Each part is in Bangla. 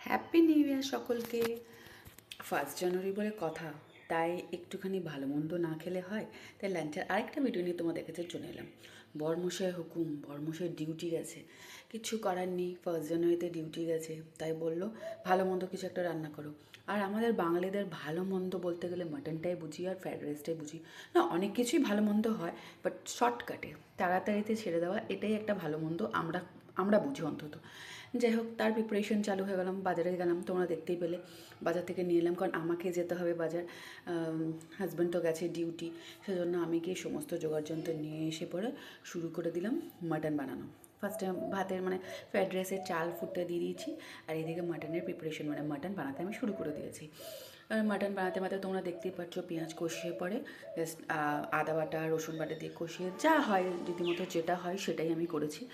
হ্যাপি নিউ ইয়ার সকলকে। 1 জানুয়ারি বলে কথা, তাই একটুখানি ভালো মন্দ না খেলে হয়। তাই লাঞ্চের আরেকটা ভিডিও নিয়ে তোমাদের কাছে চলে এলাম। বরমশাই হুকুম, বরমশাই ডিউটি গেছে, কিছু করার নেই, 1 জানুয়ারিতে ডিউটি গেছে, তাই বললো ভালো মন্দ কিছু একটা রান্না করো। আর আমাদের বাঙালিদের ভালো মন্দ বলতে গেলে মাটনটাই বুঝি আর ফ্রাইড রাইসটাই বুঝি। না, অনেক কিছুই ভালো মন্দ হয়, বাট শর্টকাটে তাড়াতাড়িতে ছেড়ে দেওয়া এটাই একটা ভালো মন্দ আমরা আমরা বুঝি অন্তত। যাই হোক, তার প্রিপারেশন চালু হয়ে গেলাম, বাজারে গেলাম, তোমরা দেখতেই পেলে। বাজার থেকে নিয়ে এলাম, কারণ আমাকে যেতে হবে বাজার। হাজব্যান্ড তো গেছে ডিউটি, সেজন্য আমি গিয়ে সমস্ত জোগাড়যন্ত্র নিয়ে এসে পরে শুরু করে দিলাম মাটন বানানো। ফার্স্টে ভাতের মানে ফ্রাইড রাইসের চাল ফুটতে দিয়ে দিয়েছি, আর এদিকে মাটনের প্রিপারেশন মানে মাটন বানাতে আমি শুরু করে দিয়েছি। মাটন বানাতে বানাতে তোমরা দেখতেই পাচ্ছ, পেঁয়াজ কষিয়ে পরে জাস্ট আদা বাটা রসুন বাটা দিয়ে কষিয়ে যা হয় রীতিমতো যেটা হয় সেটাই আমি করেছি।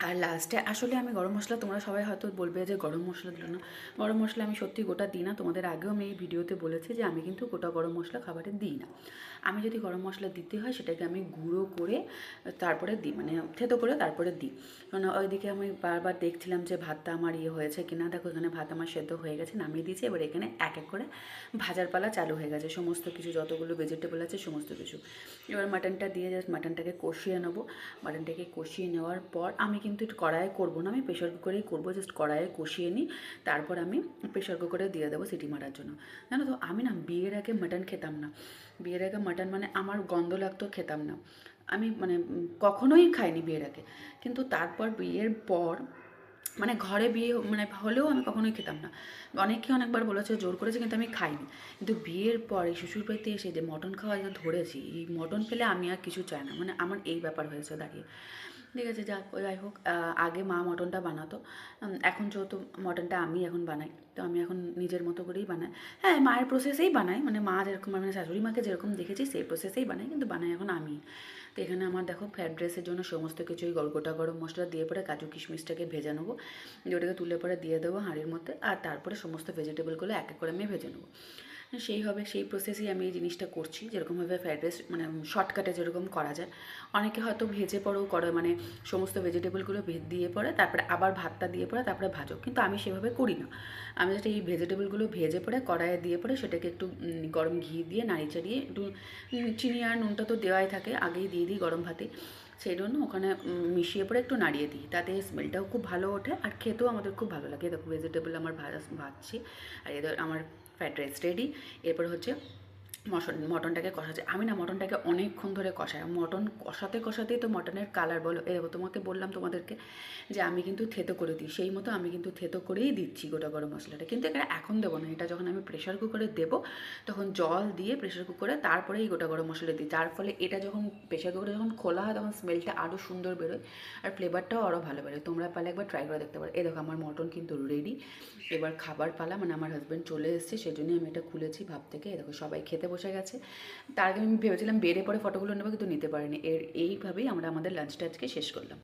আর লাস্টে আসলে আমি গরম মশলা, তোমরা সবাই হয়তো বলবে যে গরম মশলা দিল না। গরম মশলা আমি সত্যি গোটা দিই না, তোমাদের আগেও আমি এই ভিডিওতে বলেছি যে আমি কিন্তু গোটা গরম মশলা খাবারে দিই না। আমি যদি গরম মশলা দিতে হয় সেটাকে আমি গুঁড়ো করে তারপরে দিই, মানে থেতো করে তারপরে দিই। কারণ ওইদিকে আমি বারবার দেখছিলাম যে ভাতটা আমার হয়েছে কিনা। দেখো এখানে ভাত আমার সেদ্ধ হয়ে গেছে, নামিয়ে দিয়েছি। এবার এখানে এক এক করে ভাজার পালা চালু হয়ে গেছে, সমস্ত কিছু যতগুলো ভেজিটেবল আছে সমস্ত কিছু। এবার মাটনটা দিয়ে জাস্ট মাটনটাকে কষিয়ে নেবো। মাটনটাকে কষিয়ে নেওয়ার পর আমি কিন্তু কড়াইয়ে করবো না, আমি প্রেশার কুকারেই করবো। জাস্ট কড়াইয়ে কষিয়ে নিই, তারপর আমি প্রেশার কুকারে দিয়ে দেবো সিটি মারার জন্য। জানো তো, আমি না বিয়ের আগে মাটন খেতাম না। বিয়ের আগে মাটন মানে আমার গন্ধ লাগতো, খেতাম না। আমি মানে কখনোই খাইনি বিয়ের আগে। কিন্তু তারপর বিয়ের পর মানে ঘরে বিয়ে মানে হলেও আমি কখনোই খেতাম না। অনেকে অনেকবার বলেছে, জোর করেছে, কিন্তু আমি খাইনি। কিন্তু বিয়ের পরে শ্বশুরবাড়িতে এসে যে মটন খাওয়া যে ধরেছি, এই মটন পেলে আমি আর কিছু চাই না, মানে আমার এই ব্যাপার হয়েছে দাঁড়িয়ে। ঠিক আছে, যাই হোক, আগে মা মটনটা বানাতো। এখন যেহেতু মটনটা আমি এখন বানাই, তো আমি এখন নিজের মতো করেই বানাই। হ্যাঁ, মায়ের প্রসেসেই বানাই, মানে মা যেরকম মানে শাশুড়ি মাকে যেরকম দেখেছি সেই প্রসেসেই বানাই, কিন্তু বানাই এখন আমি। তো এখানে আমার দেখো ফ্রাইড রাইসের জন্য সমস্ত কিছুই গোটা গরম মশলা দিয়ে পরে কাজু কিশমিশটাকে ভেজে নেবো, ওটাকে তুলে পরে দিয়ে দেবো হাঁড়ির মধ্যে, আর তারপরে সমস্ত ভেজিটেবলগুলো এক এক করে আমি ভেজে নেবো। সেই প্রসেসেই আমি এই জিনিসটা করছি, যেরকমভাবে ফ্রাইড রাইস মানে শর্টকাটে যেরকম করা যায়। অনেকে হয়তো ভেজে পরেও করে, মানে সমস্ত ভেজিটেবলগুলো দিয়ে পরে তারপরে আবার ভাতটা দিয়ে পরে তারপরে ভাজো, কিন্তু আমি সেভাবে করি না। আমি যেটা এই ভেজিটেবলগুলো ভেজে পরে কড়াইয়ে দিয়ে পরে সেটাকে একটু গরম ঘি দিয়ে নাড়িয়ে চাড়িয়ে একটু চিনি আর নুনটা তো দেওয়াই থাকে, আগেই দিয়ে দিই গরম ভাতে। সেই জন্য ওখানে মিশিয়ে পরে একটু নাড়িয়ে দিই, তাতে স্মেলটাও খুব ভালো ওঠে আর খেতেও আমাদের খুব ভালো লাগে। দেখো ভেজিটেবল আমার ভাজছি, আর এদের আমার ফ্রাইড রাইস রেডি। এরপর হচ্ছে মটনটাকে কষাচ্ছে। আমি না মটনটাকে অনেকক্ষণ ধরে কষাই, মটন কষাতে কষাতেই তো মটনের কালার বলো। তোমাকে বললাম তোমাদেরকে যে আমি কিন্তু থেতো করে দিই, সেই মতো আমি কিন্তু থেতো করেই দিচ্ছি গোটা গরম মশলাটা। কিন্তু এটা এখন দেবো না, এটা যখন আমি প্রেশার কুকারে দেবো তখন জল দিয়ে প্রেশার কুকারে তারপরে এই গোটা গরম মশলা দিই, যার ফলে এটা যখন প্রেশার কুকারে যখন খোলা হয় তখন স্মেলটা আরও সুন্দর বেরোয় আর ফ্লেভারটাও আরও ভালো বেরোয়। তোমরা পারলে একবার ট্রাই করে দেখতে পারো। দেখো আমার মটন কিন্তু রেডি। এবার খাবার পালা, মানে আমার হাজব্যান্ড চলে এসেছে, সেজন্যই আমি এটা খুলেছি ভাব থেকে। দেখো সবাই খেতে বসে গেছে। তার আগে আমি ভেবেছিলাম বেড়ে পরে ফটোগুলো নেবো, কিন্তু নিতে পারিনি। এইভাবেই আমরা আমাদের লাঞ্চটা আজকে শেষ করলাম।